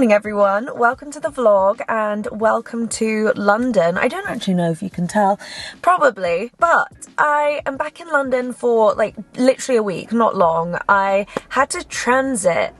morning everyone, welcome to the vlog and welcome to London. I don't actually know if you can tell, probably, but I am back in London for like literally a week, not long. I had to transit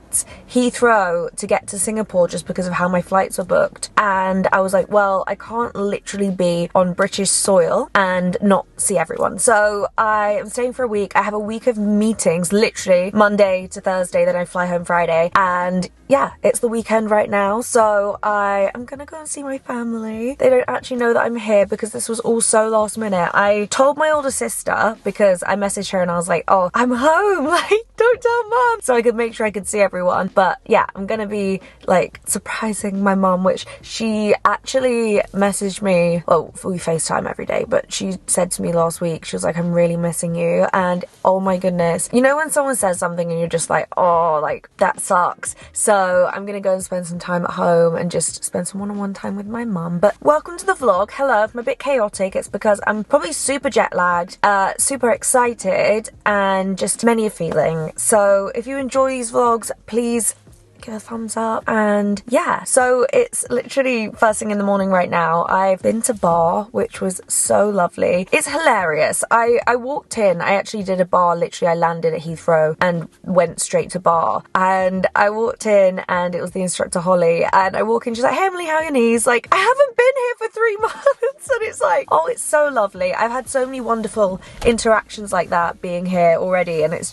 Heathrow to get to Singapore just because of how my flights were booked, and I was like, well, I can't literally be on British soil and not see everyone, so I am staying for a week. I have a week of meetings, literally Monday to Thursday, then I fly home Friday, and yeah, it's the weekend right now, so I am gonna go and see my family. They don't actually know that I'm here because this was all so last minute. I told my older sister because I messaged her and I was like, oh, I'm home, like, don't tell mum, so I could make sure I could see everyone. But yeah, I'm gonna be like surprising my mum, which she actually messaged me, well, we FaceTime every day, but she said to me last week, she was like, I'm really missing you. And oh my goodness, you know when someone says something and you're just like, oh, like that sucks. So I'm gonna go and spend some time at home and just spend some one-on-one time with my mum. But welcome to the vlog. Hello, if I'm a bit chaotic, it's because I'm probably super jet lagged, super excited, and just many a feeling. So if you enjoy these vlogs, please give a thumbs up. And yeah, so it's literally first thing in the morning right now. I've been to bar, which was so lovely. It's hilarious. I walked in, I actually did a bar, literally I landed at Heathrow and went straight to bar, and I walked in and it was the instructor Holly, and I walk in, she's like, hey Emily, how are your knees? Like, I haven't been here for 3 months, and it's like, oh, it's so lovely. I've had so many wonderful interactions like that being here already, and it's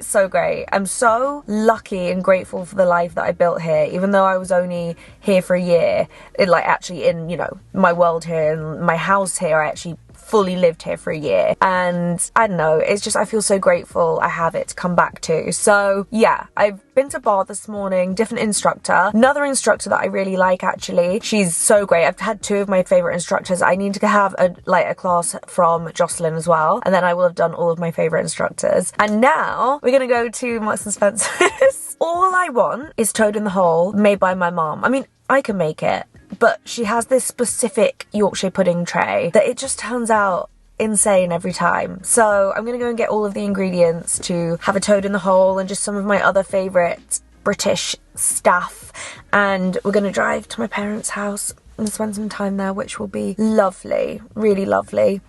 so great. I'm so lucky and grateful for the life that I built here, even though I was only here for a year. Like actually in, you know, my world here and my house here, I actually fully lived here for a year, and I don't know, it's just, I feel so grateful I have it to come back to. So yeah, I've been to bar this morning, different instructor, another instructor that I really like actually. She's so great. I've had 2 of my favorite instructors. I need to have a class from Jocelyn as well, and then I will have done all of my favorite instructors. And now we're gonna go to Marks and Spencer's. All I want is toad in the hole made by my mom. I mean, I can make it, but she has this specific Yorkshire pudding tray that it just turns out insane every time. So I'm gonna go and get all of the ingredients to have a toad in the hole and just some of my other favourite British stuff, and we're gonna drive to my parents' house and spend some time there, which will be lovely, really lovely.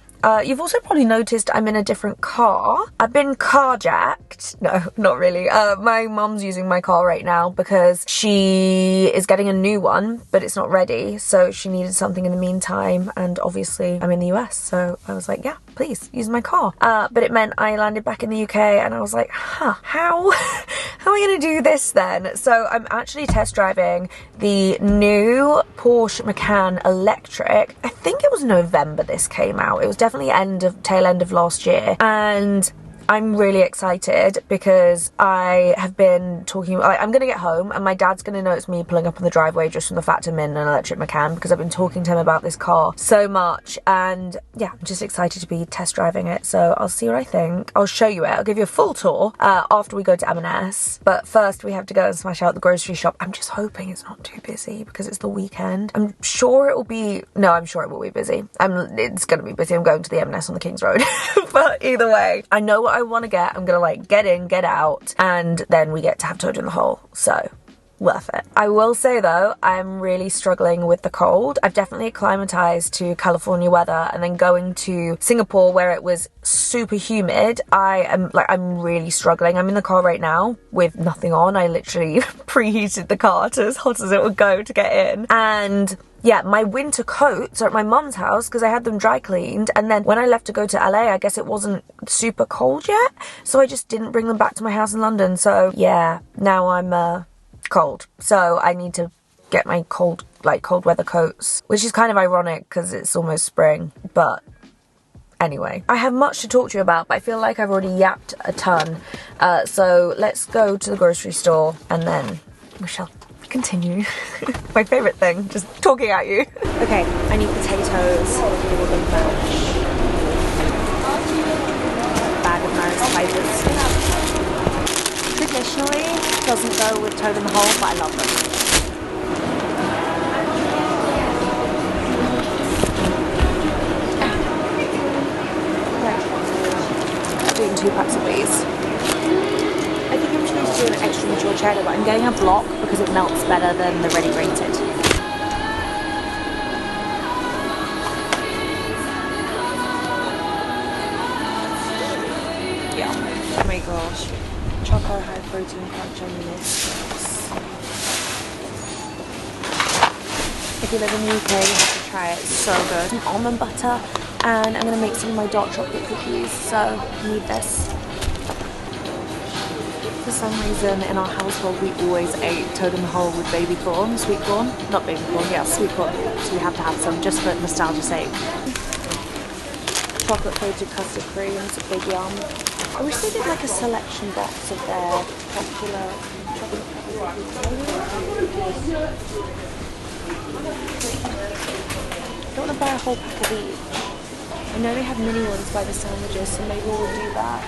You've also probably noticed I'm in a different car. I've been carjacked. No, not really. My mum's using my car right now because she is getting a new one, but it's not ready. So she needed something in the meantime. And obviously I'm in the US. So I was like, yeah, please use my car. But it meant I landed back in the UK and I was like, huh, how am I gonna do this then? So I'm actually test driving the new Porsche Macan Electric. I think it was November this came out. It was definitely tail end of last year, and I'm really excited because I have been talking, I'm gonna get home and my dad's gonna know it's me pulling up on the driveway just from the fact I'm in an electric Macan, because I've been talking to him about this car so much, and yeah, I'm just excited to be test driving it. So I'll see what I think. I'll show you it. I'll give you a full tour after we go to M&S, but first we have to go and smash out the grocery shop. I'm just hoping it's not too busy because it's the weekend. I'm sure it will be, no, I'm sure it will be busy. It's gonna be busy. I'm going to the M&S on the King's Road. But either way, I know what I want to get. I'm gonna like get in, get out, and then we get to have toad in the hole. So worth it. I will say though, I'm really struggling with the cold. I've definitely acclimatized to California weather, and then going to Singapore where it was super humid, I'm really struggling. I'm in the car right now with nothing on. I literally preheated the car to as hot as it would go to get in, and yeah, my winter coats are at my mum's house because I had them dry cleaned, and then when I left to go to LA, I guess it wasn't super cold yet, so I just didn't bring them back to my house in London. So yeah, now I'm cold, so I need to get my cold weather coats, which is kind of ironic because it's almost spring. But anyway, I have much to talk to you about, but I feel like I've already yapped a ton, so let's go to the grocery store and then we shall continue. My favourite thing, just talking at you. Okay, I need potatoes, bag of Maris fibres. Traditionally doesn't go with toad in the hole, but I love them. Doing 2 packs of these. I think I'm just going to do an extra mature pure cheddar, but I'm getting a block because it melts better than the ready grated. Yeah. Oh my gosh. Choco high protein crunch on this. If you live in the UK, you have to try it. It's so good. Some almond butter, and I'm gonna make some of my dark chocolate cookies. So I need this. For some reason, in our household, we always ate toad in the hole with baby corn, sweet corn, not baby corn, yeah, sweet corn. So we have to have some just for nostalgia's sake. Chocolate coated custard creams, a big yum. I wish they did like a selection box of their popular chocolate cookies. I don't want to buy a whole pack of each. I know they have mini ones by the sandwiches, so maybe we'll do that.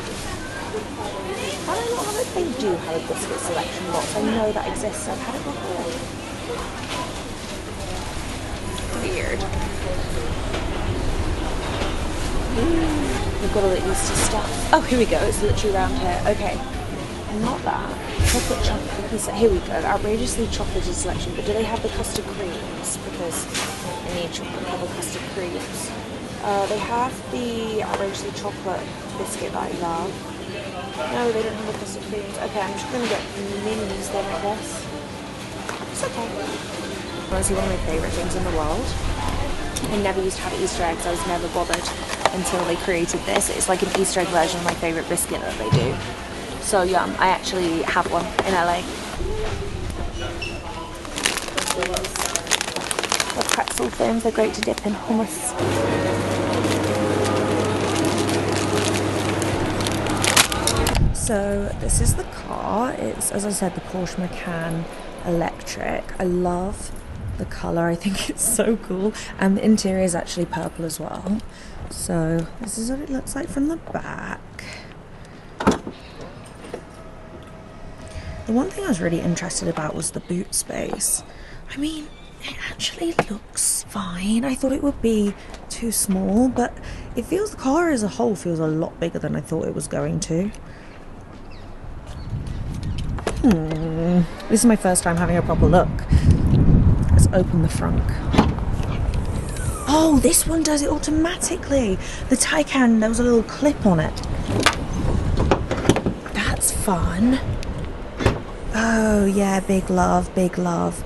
I don't know how they do have a biscuit selection box. I know that exists. I've had it before. Weird. We've got all the Easter stuff. Oh, here we go. It's literally around here. Okay. Not that. Chocolate cookies. Here we go. Outrageously chocolatey selection. But do they have the custard creams? Because I need chocolate covered custard creams. They have the outrageously chocolate biscuit that I love. No, they don't have the custard creams. Okay, I'm just gonna get minis then, I guess. It's okay. Honestly, one of my favourite things in the world. I never used to have Easter eggs. I was never bothered until they created this. It's like an Easter egg version of my favourite biscuit that they do. So yum. I actually have one in LA. The pretzel thins, they're great to dip in hummus. So this is the car. It's, as I said, the Porsche Macan Electric. I love the colour. I think it's so cool. And the interior is actually purple as well. So this is what it looks like from the back. The one thing I was really interested about was the boot space. I mean, it actually looks fine. I thought it would be too small, but it feels, the car as a whole feels a lot bigger than I thought it was going to. This is my first time having a proper look. Let's open the front. Oh, this one does it automatically. The Taycan, there was a little clip on it. That's fun. Oh yeah, big love, big love.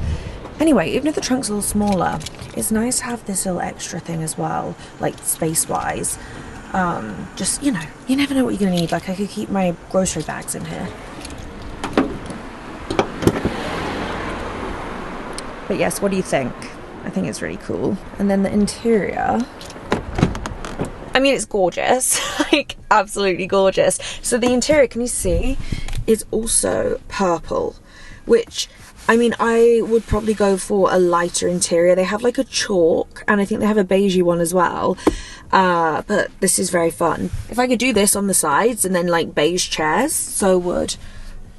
Anyway, even if the trunk's a little smaller, it's nice to have this little extra thing as well, like space-wise. Just, you know, you never know what you're gonna need. Like, I could keep my grocery bags in here. But yes, what do you think? I think it's really cool. And then the interior, I mean, it's gorgeous. Like, absolutely gorgeous. So the interior, can you see, is also purple, which, I mean, I would probably go for a lighter interior. They have like a chalk, and I think they have a beigey one as well. But this is very fun. If I could do this on the sides and then like beige chairs, so would.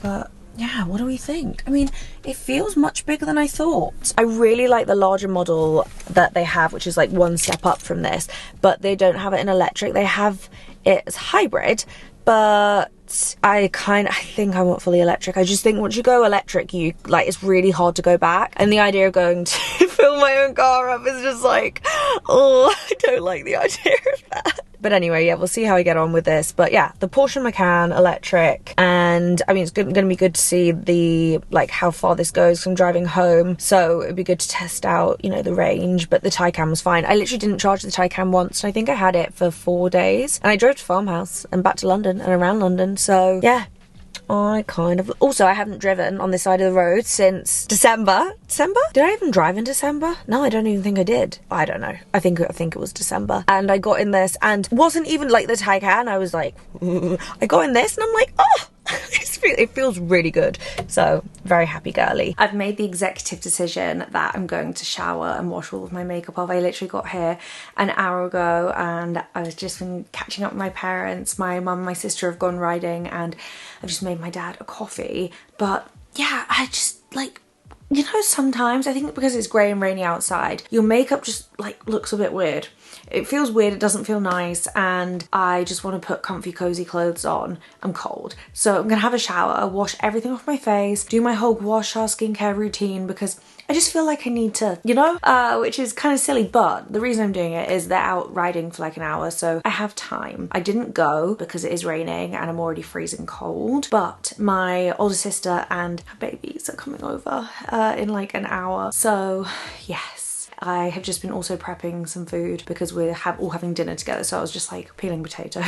But yeah, what do we think? I mean, it feels much bigger than I thought. I really like the larger model that they have, which is like one step up from this, but they don't have it in electric. They have it as hybrid, but I think I want fully electric. I just think once you go electric, you like, it's really hard to go back. And the idea of going to fill my own car up is just like, oh, I don't like the idea of that. But anyway, yeah, we'll see how I get on with this. But yeah, the Porsche Macan Electric, and I mean, it's going to be good to see the, like, how far this goes from driving home. So it'd be good to test out, you know, the range. But the Taycan was fine. I literally didn't charge the Taycan once, and I think I had it for 4 days. And I drove to Farmhouse and back to London and around London. So yeah, I kind of... Also, I haven't driven on this side of the road since December. December? Did I even drive in December? No, I don't even think I did. I don't know. I think it was December. And I got in this and wasn't even like the Taycan. I was like... I got in this and I'm like, oh! It feels really good. So, very happy girly. I've made the executive decision that I'm going to shower and wash all of my makeup off. I literally got here an hour ago and I was just been catching up with my parents. My mum and my sister have gone riding and I've just made my dad a coffee. But yeah, I just like you know, sometimes I think because it's grey and rainy outside, your makeup just like looks a bit weird. It feels weird, it doesn't feel nice, and I just want to put comfy, cozy clothes on. I'm cold. So I'm gonna have a shower, wash everything off my face, do my whole gua sha skincare routine because I just feel like I need to, you know? Which is kind of silly, but the reason I'm doing it is they're out riding for like an hour, so I have time. I didn't go because it is raining and I'm already freezing cold, but my older sister and her babies are coming over in like an hour. So yes. I have just been also prepping some food because we're all having dinner together, so I was just like peeling potatoes.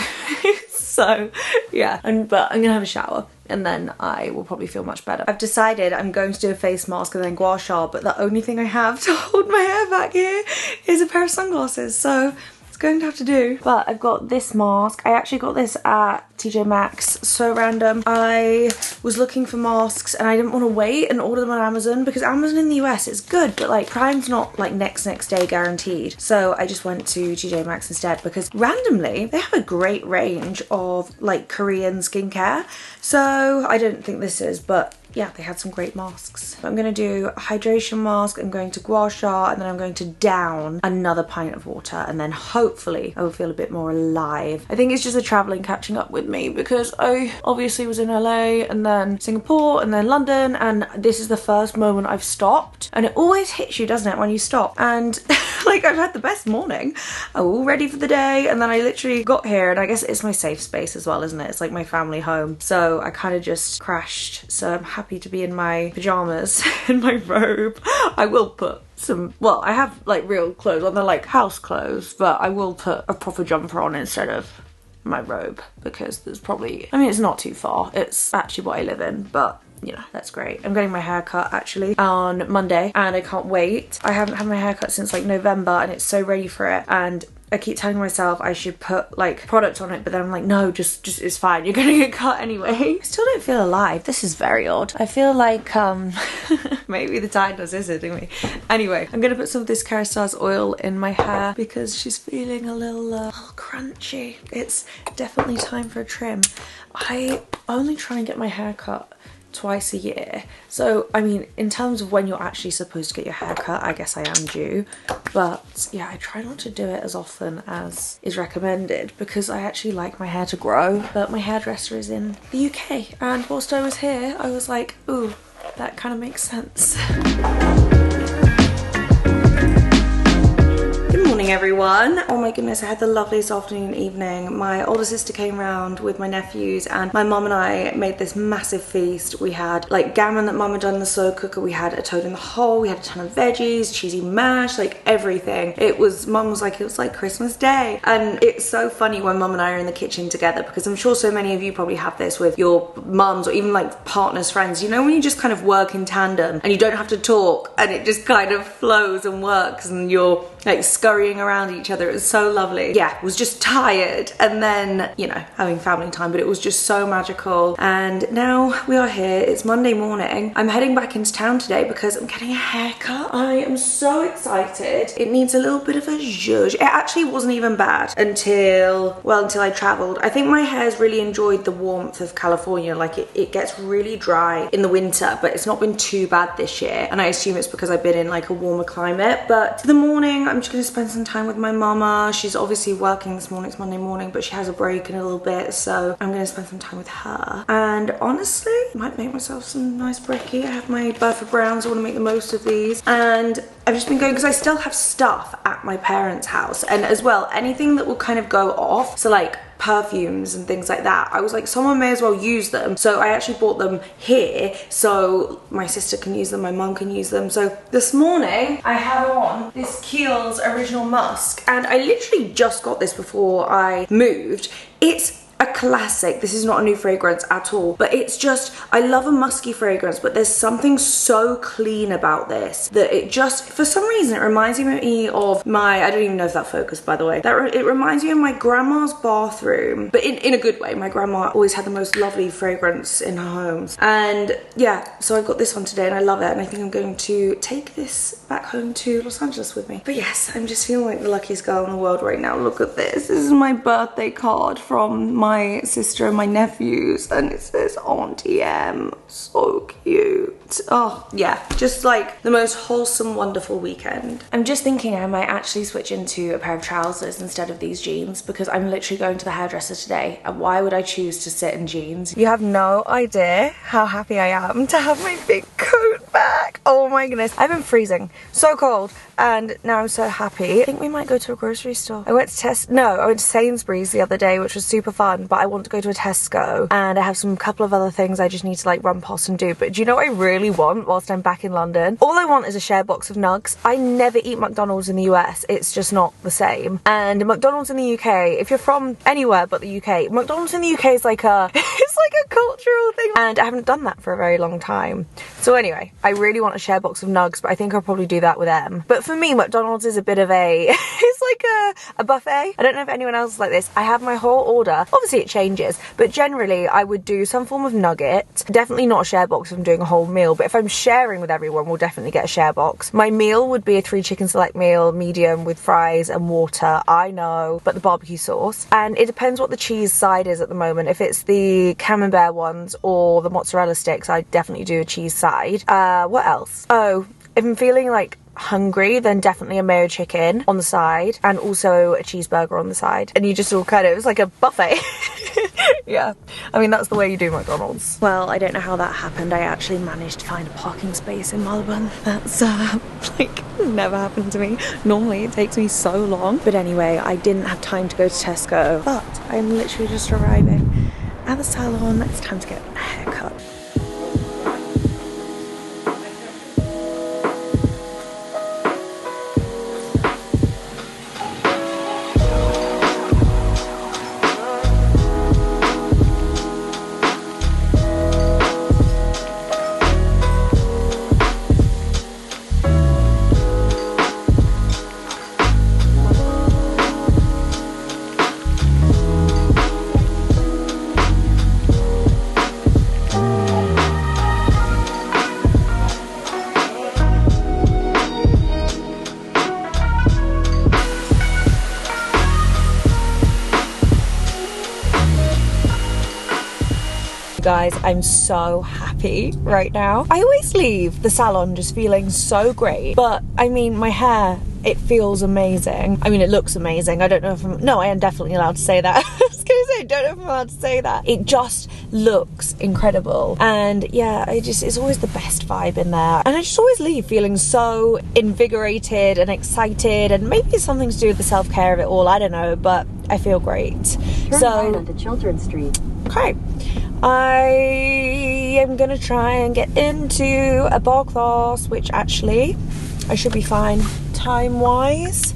So yeah, but I'm gonna have a shower and then I will probably feel much better. I've decided I'm going to do a face mask and then gua sha, but the only thing I have to hold my hair back here is a pair of sunglasses, so it's going to have to do. But I've got this mask. I actually got this at TJ Maxx. So random. I was looking for masks and I didn't want to wait and order them on Amazon because Amazon in the US is good, but like Prime's not like next day guaranteed. So I just went to TJ Maxx instead because randomly they have a great range of like Korean skincare. So I don't think this is, but yeah, they had some great masks. I'm gonna do a hydration mask, I'm going to gua sha, and then I'm going to down another pint of water, and then hopefully I will feel a bit more alive. I think it's just the traveling catching up with me because I obviously was in LA and then Singapore and then London, and this is the first moment I've stopped, and it always hits you, doesn't it, when you stop? And like I've had the best morning. I'm all ready for the day, and then I literally got here, and I guess it's my safe space as well, isn't it? It's like my family home. So I kind of just crashed. So I'm happy to be in my pajamas in my robe. I will put some, well, I have like real clothes on, they're like house clothes, but I will put a proper jumper on instead of my robe because there's probably, I mean, it's not too far. It's actually what I live in, but you know, that's great. I'm getting my hair cut actually on Monday and I can't wait. I haven't had my hair cut since like November and it's so ready for it, and I keep telling myself I should put like product on it, but then I'm like, no, just it's fine. You're gonna get cut anyway. I still don't feel alive. This is very odd. I feel like maybe the tiredness is hitting me. Anyway, I'm gonna put some of this Kerastase oil in my hair because she's feeling a little crunchy. It's definitely time for a trim. I only try and get my hair cut twice a year, so I mean in terms of when you're actually supposed to get your hair cut, I guess I am due, but yeah, I try not to do it as often as is recommended because I actually like my hair to grow, but my hairdresser is in the UK and whilst I was here I was like, ooh, that kind of makes sense. Everyone, oh my goodness, I had the loveliest afternoon and evening. My older sister came round with my nephews and my mum and I made this massive feast. We had like gammon that mum had done in the slow cooker, we had a toad in the hole, we had a ton of veggies, cheesy mash, like everything. It was, mum was like, it was like Christmas Day. And it's so funny when mum and I are in the kitchen together because I'm sure so many of you probably have this with your mums or even like partners, friends, you know, when you just kind of work in tandem and you don't have to talk and it just kind of flows and works and you're like scurrying around each other. It was so lovely. Yeah, was just tired and then, you know, having family time, but it was just so magical. And now we are here. It's Monday morning. I'm heading back into town today because I'm getting a haircut. I am so excited. It needs a little bit of a zhuzh. It actually wasn't even bad until I traveled. I think my hair's really enjoyed the warmth of California. Like it gets really dry in the winter, but it's not been too bad this year. And I assume it's because I've been in like a warmer climate. But for the morning, I'm just gonna spend some time with my mama. She's obviously working this morning, it's Monday morning, but she has a break in a little bit, so I'm gonna spend some time with her. And honestly, I might make myself some nice brekkie. I have my Burford Browns, I wanna make the most of these. And I've just been going, because I still have stuff at my parents' house, and as well, anything that will kind of go off, so like perfumes and things like that, I was like, someone may as well use them. So I actually bought them here so my sister can use them, my mum can use them. So this morning I have on this Kiehl's Original Musk, and I literally just got this before I moved. It's a classic. This is not a new fragrance at all, but it's just, I love a musky fragrance, but there's something so clean about this that it just, for some reason, it reminds me of my, I don't even know if that focused, by the way, it reminds me of my grandma's bathroom, but in a good way. My grandma always had the most lovely fragrance in her homes, and yeah, so I got this one today and I love it, and I think I'm going to take this back home to Los Angeles with me. But yes, I'm just feeling like the luckiest girl in the world right now. Look at this. This is my birthday card from my sister and my nephews, and it says Auntie M. So cute. Oh yeah, just like the most wholesome, wonderful weekend. I'm just thinking I might actually switch into a pair of trousers instead of these jeans because I'm literally going to the hairdresser today, and why would I choose to sit in jeans? You have no idea how happy I am to have my big coat back. Oh my goodness, I've been freezing, so cold, and now I'm so happy. I think we might go to a grocery store. I went to Sainsbury's the other day, which was super fun, but I want to go to a Tesco, and I have some couple of other things I just need to like run past and do. But do you know what I really want whilst I'm back in London? All I want is a share box of nugs. I never eat McDonald's in the US. It's just not the same. And McDonald's in the UK, if you're from anywhere but the UK, McDonald's in the UK is like a it's like a cultural thing, and I haven't done that for a very long time. So anyway, I really want a share box of nugs, but I think I'll probably do that with them. But for me, McDonald's is a bit of a it's like a buffet. I don't know if anyone else is like this. I have my whole order. Obviously it changes, but generally I would do some form of nugget. Definitely not a share box if I'm doing a whole meal, but if I'm sharing with everyone, we'll definitely get a share box. My meal would be a 3 chicken select meal, medium, with fries and water, I know, but the barbecue sauce. And it depends what the cheese side is at the moment. If it's the camembert ones or the mozzarella sticks, I'd definitely do a cheese side. What else? Oh, if I'm feeling like hungry, then definitely a mayo chicken on the side and also a cheeseburger on the side, and you just all kind of, it's like a buffet. Yeah, I mean that's the way you do McDonald's. Well, I don't know how that happened. I actually managed to find a parking space in Melbourne. That's like never happened to me. Normally it takes me so long, but anyway, I didn't have time to go to Tesco, but I'm literally just arriving at the salon. It's time to get a haircut. Guys, I'm so happy right now. I always leave the salon just feeling so great, but I mean my hair, it feels amazing. I mean it looks amazing. I don't know if no, I am definitely allowed to say that. I was gonna say, don't know if I'm allowed to say that. It just looks incredible, and yeah, it's always the best vibe in there, and I just always leave feeling so invigorated and excited, and maybe it's something to do with the self-care of it all, I don't know, but I feel great. Turn right onto Children's Street. Okay, I am gonna try and get into a bar class, which actually I should be fine time-wise.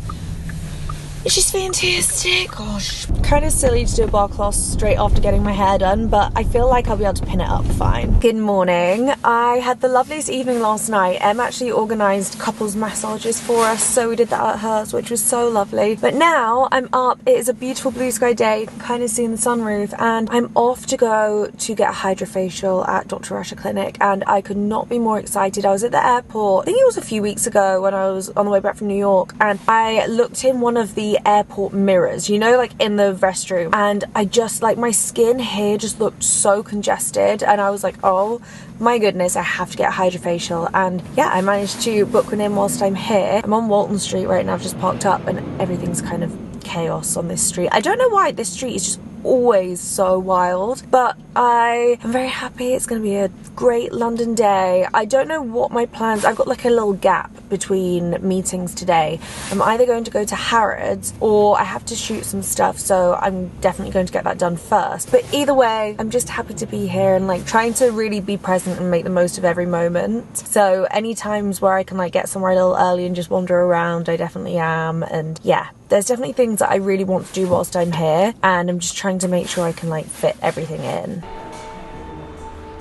It's just fantastic. Gosh, kind of silly to do a bar class straight after getting my hair done, but I feel like I'll be able to pin it up fine. Good morning. I had the loveliest evening last night. Em actually organised couples massages for us, so we did that at hers, which was so lovely. But now I'm up. It is a beautiful blue sky day. You can kind of see in the sunroof, and I'm off to go to get a hydrofacial at Dr. Rusher Clinic, and I could not be more excited. I was at the airport, I think it was a few weeks ago when I was on the way back from New York, and I looked in one of the airport mirrors, you know, like in the restroom, and I just like, my skin here just looked so congested, and I was like, oh my goodness, I have to get a hydrofacial. And yeah, I managed to book one in whilst I'm here. I'm on Walton Street right now. I've just parked up and everything's kind of chaos on this street. I don't know why this street is just always so wild, but I am very happy. It's going to be a great London day. I don't know what my plans, I've got like a little gap between meetings today. I'm either going to go to Harrods or I have to shoot some stuff, so I'm definitely going to get that done first. But either way, I'm just happy to be here and like trying to really be present and make the most of every moment. So any times where I can like get somewhere a little early and just wander around, I definitely am. And yeah, there's definitely things that I really want to do whilst I'm here, and I'm just trying to make sure I can like fit everything in.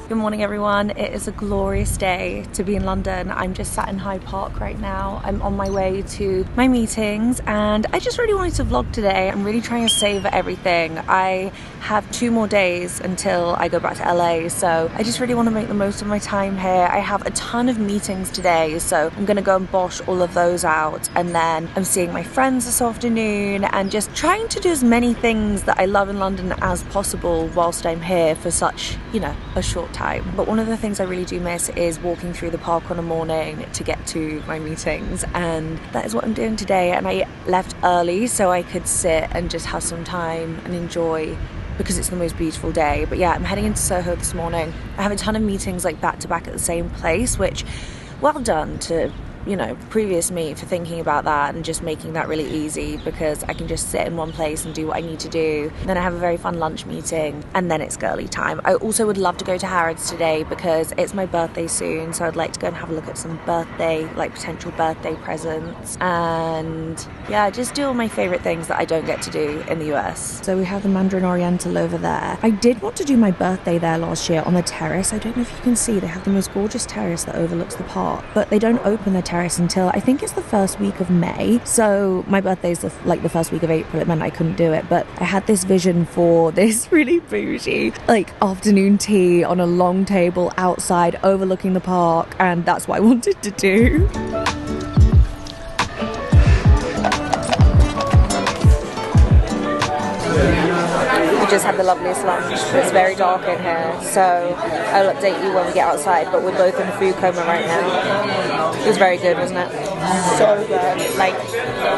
Good morning everyone, it is a glorious day to be in London. I'm just sat in Hyde Park right now. I'm on my way to my meetings and I just really wanted to vlog today. I'm really trying to savour everything. I have 2 more days until I go back to LA, so I just really want to make the most of my time here. I have a ton of meetings today, so I'm going to go and bosh all of those out, and then I'm seeing my friends this afternoon and just trying to do as many things that I love in London as possible whilst I'm here for such, you know, a short time. But one of the things I really do miss is walking through the park on a morning to get to my meetings, and that is what I'm doing today. And I left early so I could sit and just have some time and enjoy, because it's the most beautiful day. But yeah, I'm heading into Soho this morning. I have a ton of meetings like back to back at the same place, which well done to, you know, previous me for thinking about that and just making that really easy, because I can just sit in one place and do what I need to do. Then I have a very fun lunch meeting, and then it's girly time. I also would love to go to Harrods today because it's my birthday soon, so I'd like to go and have a look at some birthday, like potential birthday presents, and yeah, just do all my favorite things that I don't get to do in the US. So we have the Mandarin Oriental over there. I did want to do my birthday there last year on the terrace. I don't know if you can see, they have the most gorgeous terrace that overlooks the park, but they don't open the terrace until I think it's the first week of May. So my birthday's like the first week of April. It meant I couldn't do it, but I had this vision for this really bougie like afternoon tea on a long table outside overlooking the park, and that's what I wanted to do. We just had the loveliest lunch. It's very dark in here, so I'll update you when we get outside, but we're both in a food coma right now. It was very good, wasn't it? So good, like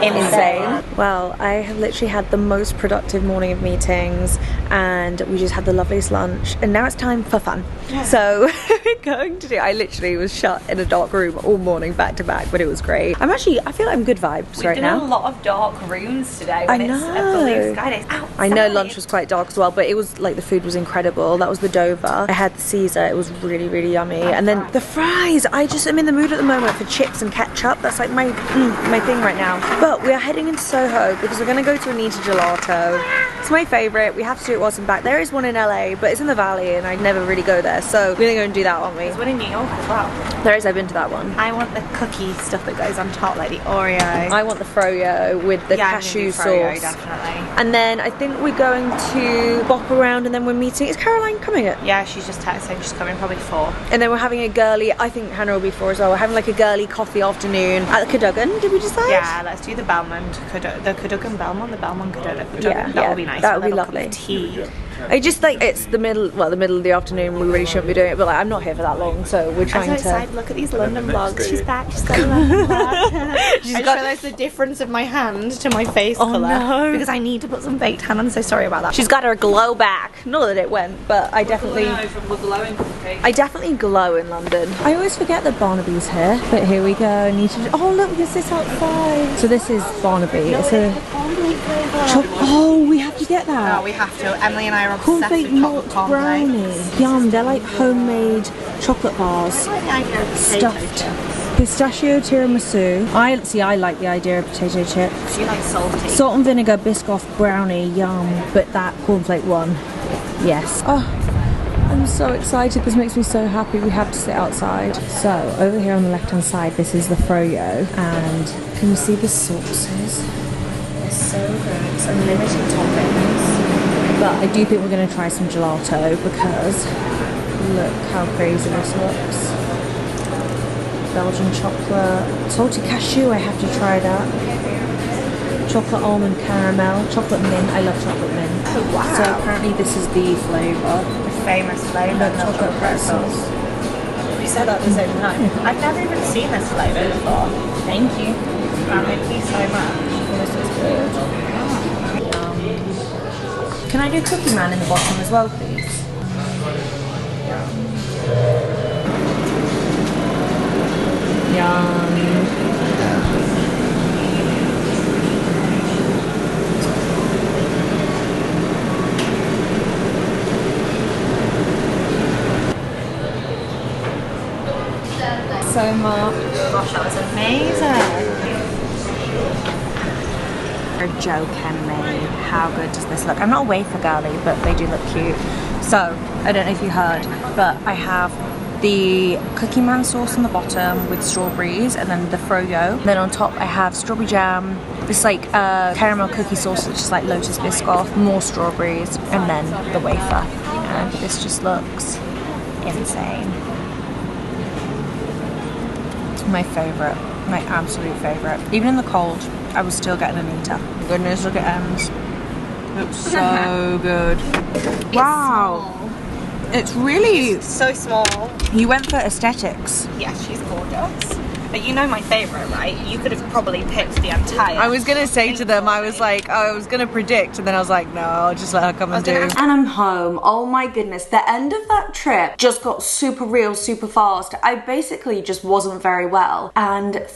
insane. Well, I have literally had the most productive morning of meetings, and we just had the loveliest lunch, and now it's time for fun. So we're going to do, I literally was shut in a dark room all morning back to back, but it was great. I feel like I'm good vibes right now. We've done a lot of dark rooms today when I know. it's a blue sky day. Outside. I know lunch was quite dark as well, but it was like the food was incredible. That was the Dover. I had the Caesar. It was really, really yummy. And then the fries. I'm in the mood at the moment for chips and ketchup. That's like my thing right now. But we are heading into Soho because we're going to go to Anita Gelato. It's my favourite. We have to do it whilst I'm back. There is one in LA, but it's in the Valley and I never really go there. So we're going to go and do that, aren't we? There's one in New York as well. There is. I've been to that one. I want the cookie stuff that goes on top, like the Oreo. I want the froyo with the cashew froyo, sauce. Definitely. And then I think we're going to bop around, and then we're meeting. Is Caroline coming at? Yeah, she's just texting. She's coming probably 4. And then we're having a girly, I think Hannah will be 4 as well. We're having like a girly coffee afternoon at the Cadogan, did we decide? Yeah, let's do the Bellman, the Cadogan Bellman, the Bellman Cadogan. Yeah, that would be nice. That would be lovely. lovely. Tea. I just think it's the middle of the afternoon. We really shouldn't be doing it, but like I'm not here for that long, so we're trying I'm so to. excited. Look at these London vlogs. She's back. She's got a London vlog. I just realised the difference of my hand to my face colour. No. Because I need to put some baked hand on. I'm so sorry about that. She's got her glow back. Not that it went, but I definitely glow in London. I always forget that Barnaby's here, but here we go. Oh look, there's this outside. So this is Barnaby. It's a oh, we have to get that. Oh, we have to. Emily and I are obsessed Cornflake with malt chocolate brownie. Yum, they're like homemade chocolate bars. Stuffed. Pistachio tiramisu. I like the idea of potato chips. You like salty. Salt and vinegar biscoff brownie, yum. But that cornflake one, yes. Oh, I'm so excited. This makes me so happy. We have to sit outside. So over here on the left hand side, this is the froyo, and can you see the sauces? They're so good. It's unlimited toppings. But I do think we're going to try some gelato because look how crazy this looks. Belgian chocolate, salty cashew, I have to try that. Chocolate almond caramel, chocolate mint, I love chocolate mint. Oh wow. So apparently this is the flavour. The famous flavour. Chocolate pretzels. We said that at the same time. I've never even seen this flavour before. Thank you. Thank you so much. This is good. Can I do Cookie Man in the bottom as well, please? Yum. So much. Gosh, that was amazing. Joe Ken made. How good does this look? I'm not a wafer girly, but they do look cute. So, I don't know if you heard, but I have the Cookie Man sauce on the bottom with strawberries, and then the froyo. Then on top I have strawberry jam, this like caramel cookie sauce that's just like Lotus Biscoff, more strawberries, and then the wafer. And this just looks insane. My favourite, my absolute favourite. Even in the cold, I was still getting an eater. Goodness, look at Ems. Looks so good. Wow. It's really... So small. You went for aesthetics. Yeah, she's gorgeous. But you know my favourite, right? You could have probably picked the entire... I was going to say to them, I was like, I was going to predict, and then I was like, no, I'll just let her come and do. And I'm home. Oh my goodness. The end of that trip just got super real, super fast. I basically just wasn't very well. And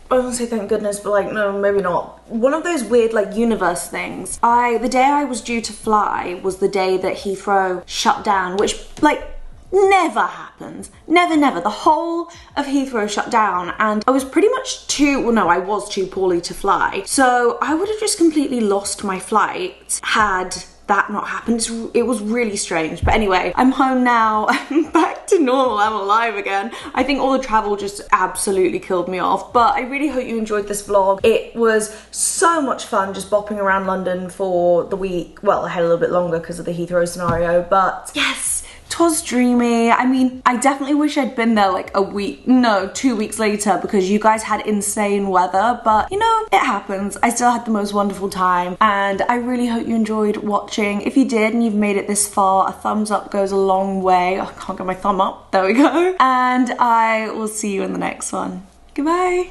I won't say thank goodness, but like, no, maybe not. One of those weird like universe things. The day I was due to fly was the day that Heathrow shut down, which like never happens. Never. The whole of Heathrow shut down and I was pretty much I was too poorly to fly. So I would have just completely lost my flight had that not happened. It was really strange. But anyway, I'm home now. I'm back to normal. I'm alive again. I think all the travel just absolutely killed me off. But I really hope you enjoyed this vlog. It was so much fun just bopping around London for the week. Well, I had a little bit longer because of the Heathrow scenario. But yes, 'twas dreamy. I mean, I definitely wish I'd been there like 2 weeks later because you guys had insane weather, but you know, it happens. I still had the most wonderful time and I really hope you enjoyed watching. If you did and you've made it this far, a thumbs up goes a long way. Oh, I can't get my thumb up. There we go. And I will see you in the next one. Goodbye.